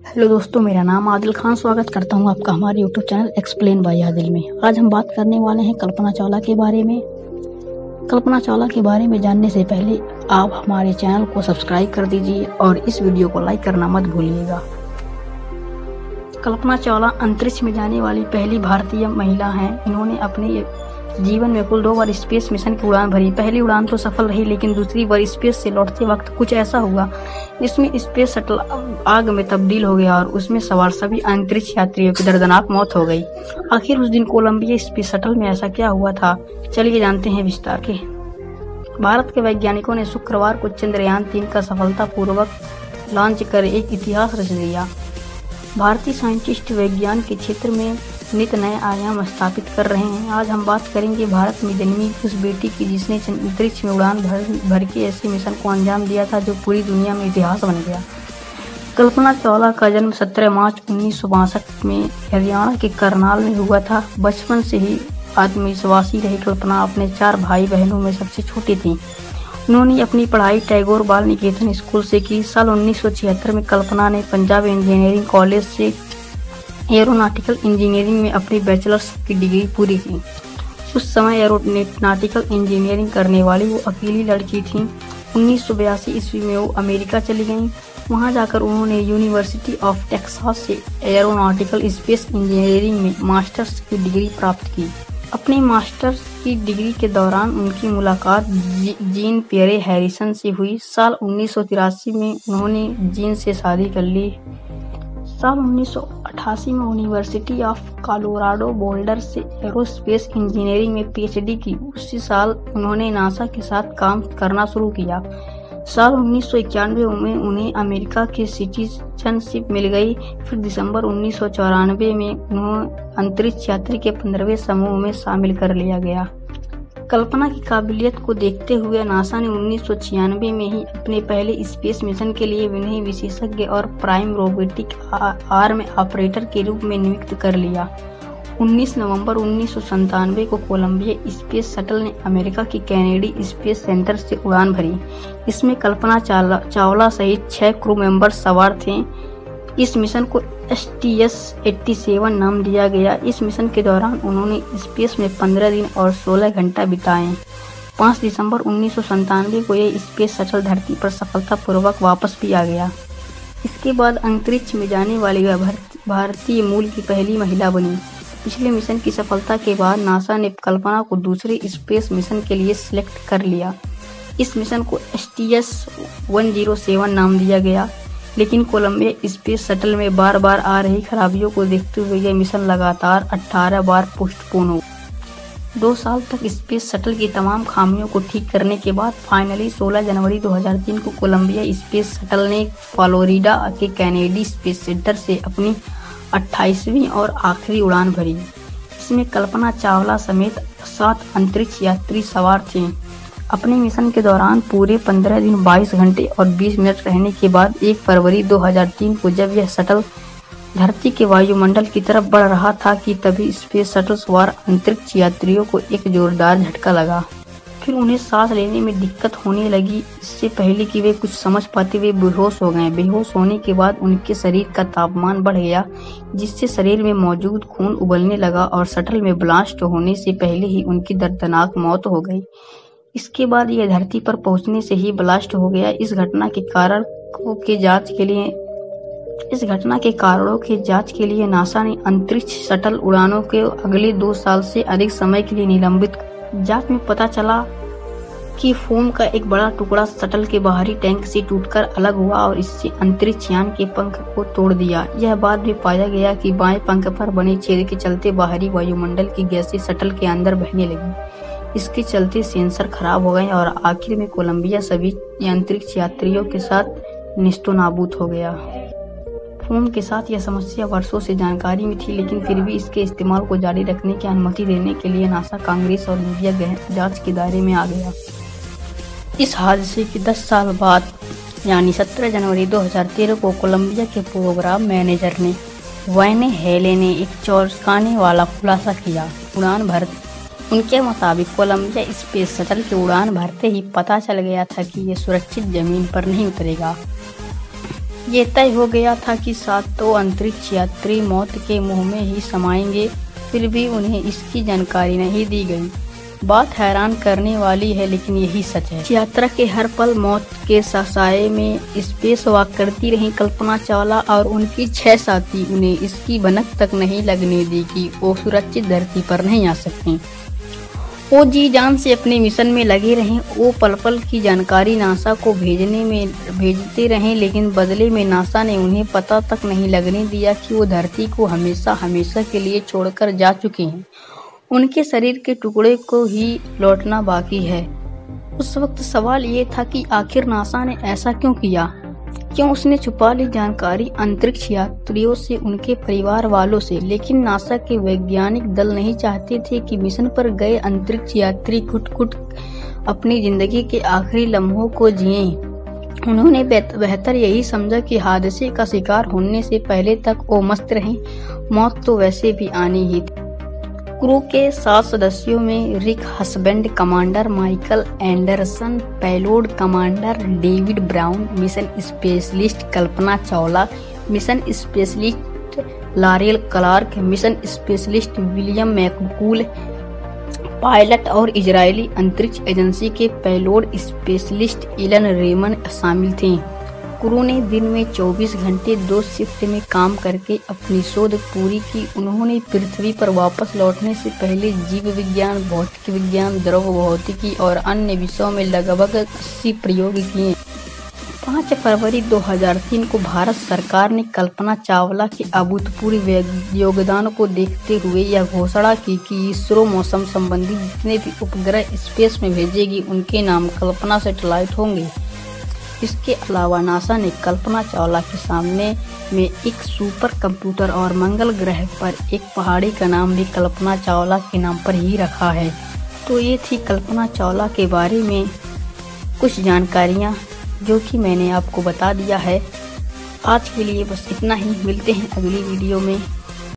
Hello दोस्तों, मेरा नाम आदिल खान। स्वागत करता हूं आपका हमारे YouTube channel explain by Adil में। आज हम बात करने वाले हैं कल्पना चावला के बारे में। कल्पना चावला के बारे में जानने से पहले आप हमारे चैनल को सब्सक्राइब कर दीजिए और इस वीडियो को लाइक करना मत भूलिएगा। कल्पना चावला अंतरिक्ष में जाने वाली पहली भारतीय महिला हैं। इन्होंने अपने जीवन में कुल 2 बार स्पेस मिशन की उड़ान भरी। पहली उड़ान तो सफल रही, लेकिन दूसरी बार स्पेस से लौटते वक्त कुछ ऐसा हुआ जिसमें स्पेस शटल आग में तब्दील हो गया और उसमें सवार सभी अंतरिक्ष यात्रियों की दर्दनाक मौत हो गई। आखिर उस दिन कोलंबिया स्पेस शटल में ऐसा क्या हुआ था, चलिए जानते हैं विस्तार के। भारत के वैज्ञानिकों ने शुक्रवार को चंद्रयान 3 का सफलतापूर्वक लॉन्च कर एक इतिहास रच दिया। भारतीय साइंटिस्ट विज्ञान के क्षेत्र में नित नए आयाम स्थापित कर रहे हैं। आज हम बात करेंगे भारत में जन्मी उस बेटी की जिसने अंतरिक्ष में उड़ान भर के ऐसे मिशन को अंजाम दिया था जो पूरी दुनिया में इतिहास बन गया। कल्पना चावला का जन्म 17 मार्च 1962 में हरियाणा के करनाल में हुआ था। बचपन से ही आत्मविश्वासी रही कल्पना अपने 4 भाई बहनों में सबसे छोटी थी। उन्होंने अपनी पढ़ाई टैगोर बाल निकेतन स्कूल से की। साल 1976 में कल्पना ने पंजाब इंजीनियरिंग कॉलेज से एरोनॉटिकल इंजीनियरिंग में अपनी बैचलर्स की डिग्री पूरी की। उस समय एरोनॉटिकल इंजीनियरिंग करने वाली वो अकेली लड़की थी। 1982 ईस्वी में वो अमेरिका चली गईं। वहां जाकर उन्होंने यूनिवर्सिटी ऑफ टेक्सास से एरोनॉटिकल स्पेस इंजीनियरिंग में मास्टर्स की डिग्री प्राप्त की। अपनी मास्टर्स की डिग्री के दौरान उनकी मुलाकात जीन पियरे हैरिसन से हुई। साल 1983 में उन्होंने जीन से शादी कर ली। साल 1988 में यूनिवर्सिटी ऑफ कोलोराडो बोल्डर से एरोस्पेस इंजीनियरिंग में पीएचडी की। उसी साल उन्होंने नासा के साथ काम करना शुरू किया। साल 1991 में उन्हें अमेरिका की सिटीजनशिप मिल गई। फिर दिसंबर 1994 में उन्हें अंतरिक्ष यात्री के 15वें समूह में शामिल कर लिया गया। कल्पना की काबिलियत को देखते हुए नासा ने 1996 में ही अपने पहले स्पेस मिशन के लिए उन्हें विशेषज्ञ और प्राइम रोबोटिक आर्म ऑपरेटर के रूप में नियुक्त कर लिया। 19 नवंबर 1997 को कोलंबिया स्पेस शटल ने अमेरिका के कैनेडी स्पेस सेंटर से उड़ान भरी। इसमें कल्पना चावला सहित 6 क्रू मेंबर सवार थे। इस मिशन को STS-87 नाम दिया गया। इस मिशन के दौरान उन्होंने स्पेस में 15 दिन और 16 घंटा बिताए। 5 दिसंबर 1997 को यह स्पेस शटल धरती पर सफलतापूर्वक वापस भी आ गया। इसके बाद अंतरिक्ष में जाने वाली वह भारतीय मूल की पहली महिला बनी। पिछले मिशन की सफलता के बाद नासा ने कल्पना को दूसरे स्पेस मिशन के लिए सिलेक्ट कर लिया। इस मिशन को STS-107 नाम दिया गया, लेकिन कोलंबिया स्पेस शटल में बार बार आ रही खराबियों को देखते हुए यह मिशन लगातार 18 बार पोस्टपोन हो। 2 साल तक स्पेस शटल की तमाम खामियों को ठीक करने के बाद फाइनली 16 जनवरी 2003 को कोलंबिया स्पेस शटल ने फ्लोरिडा के कैनेडी स्पेस सेंटर से अपनी 28वीं और आखिरी उड़ान भरी। इसमें कल्पना चावला समेत 7 अंतरिक्ष यात्री सवार थे। अपने मिशन के दौरान पूरे 15 दिन 22 घंटे और 20 मिनट रहने के बाद 1 फरवरी 2003 को जब यह शटल धरती के वायुमंडल की तरफ बढ़ रहा था कि तभी स्पेस शटल सवार अंतरिक्ष यात्रियों को एक जोरदार झटका लगा। फिर उन्हें सांस लेने में दिक्कत होने लगी। इससे पहले कि वे कुछ समझ पाते वे बेहोश हो गए। बेहोश होने के बाद उनके शरीर का तापमान बढ़ गया, जिससे शरीर में मौजूद खून उबलने लगा और शटल में ब्लास्ट होने से पहले ही उनकी दर्दनाक मौत हो गई। इसके बाद यह धरती पर पहुंचने से ही ब्लास्ट हो गया। इस घटना के कारणों के जांच के लिए नासा ने अंतरिक्ष शटल उड़ानों के अगले 2 साल से अधिक समय के लिए निलंबित। जांच में पता चला कि फोम का एक बड़ा टुकड़ा शटल के बाहरी टैंक से टूटकर अलग हुआ और इससे अंतरिक्ष यान के पंख को तोड़ दिया। यह बात भी पाया गया कि बाएं पंख पर बने छेद के चलते बाहरी वायुमंडल की गैसें शटल के अंदर बहने लगी। इसके चलते सेंसर खराब हो गए और आखिर में कोलंबिया सभी अंतरिक्ष यात्रियों के साथ नेस्तनाबूद हो गया। फोम के साथ यह समस्या वर्षों से जानकारी में थी, लेकिन फिर भी इसके इस्तेमाल को जारी रखने की अनुमति देने के लिए नासा कांग्रेस और मीडिया गहन जांच के दायरे में आ गया। इस हादसे के 10 साल बाद यानी 17 जनवरी 2013 को कोलंबिया के प्रोग्राम मैनेजर ने वैने हेले ने एक चौंकाने वाला खुलासा किया। उनके मुताबिक कोलंबिया स्पेस शटल की उड़ान भरते ही पता चल गया था कि ये सुरक्षित जमीन पर नहीं उतरेगा। ये तय हो गया था कि सातों अंतरिक्ष यात्री मौत के मुंह में ही समाएंगे, फिर भी उन्हें इसकी जानकारी नहीं दी गई। बात हैरान करने वाली है, लेकिन यही सच है। यात्रा के हर पल मौत के साए में स्पेस वॉक करती रही कल्पना चावला और उनकी 6 साथी उन्हें इसकी भनक तक नहीं लगने दी कि वो सुरक्षित धरती पर नहीं आ सकती। वो जी जान से अपने मिशन में लगे रहे। वो पल पल की जानकारी नासा को भेजते रहे, लेकिन बदले में नासा ने उन्हें पता तक नहीं लगने दिया कि वो धरती को हमेशा हमेशा के लिए छोड़कर जा चुके हैं। उनके शरीर के टुकड़े को ही लौटना बाकी है। उस वक्त सवाल ये था कि आखिर नासा ने ऐसा क्यों किया? क्यों उसने छुपा ली जानकारी अंतरिक्ष यात्रियों से, उनके परिवार वालों से? लेकिन नासा के वैज्ञानिक दल नहीं चाहते थे कि मिशन पर गए अंतरिक्ष यात्री खुद अपनी जिंदगी के आखिरी लम्हों को जिएं। उन्होंने बेहतर यही समझा कि हादसे का शिकार होने से पहले तक वो मस्त रहें। मौत तो वैसे भी आनी ही थी। क्रू के 7 सदस्यों में Rick Husband, commander Michael Anderson, payload commander David Brown, mission specialist Kalpana Chawla, mission specialist Laurel Clark, mission specialist William McCool, pilot और इजरायली अंतरिक्ष एजेंसी के पेलोड स्पेशलिस्ट इलन रेमन शामिल थे। क्रू ने दिन में 24 घंटे 2 शिफ्ट में काम करके अपनी शोध पूरी की। उन्होंने पृथ्वी पर वापस लौटने से पहले जीव विज्ञान, भौतिक विज्ञान, द्रव भौतिकी और अन्य विषयों में लगभग 80 प्रयोग किए। 5 फरवरी 2003 को भारत सरकार ने कल्पना चावला के अभूतपूर्व योगदान को देखते हुए यह घोषणा की कि इसरो मौसम संबंधी जितने भी उपग्रह स्पेस में भेजेगी उनके नाम कल्पना सैटेलाइट होंगे। इसके अलावा नासा ने कल्पना चावला के सामने में एक सुपर कंप्यूटर और मंगल ग्रह पर एक पहाड़ी का नाम भी कल्पना चावला के नाम पर ही रखा है। तो ये थी कल्पना चावला के बारे में कुछ जानकारियाँ जो कि मैंने आपको बता दिया है। आज के लिए बस इतना ही। मिलते हैं अगली वीडियो में।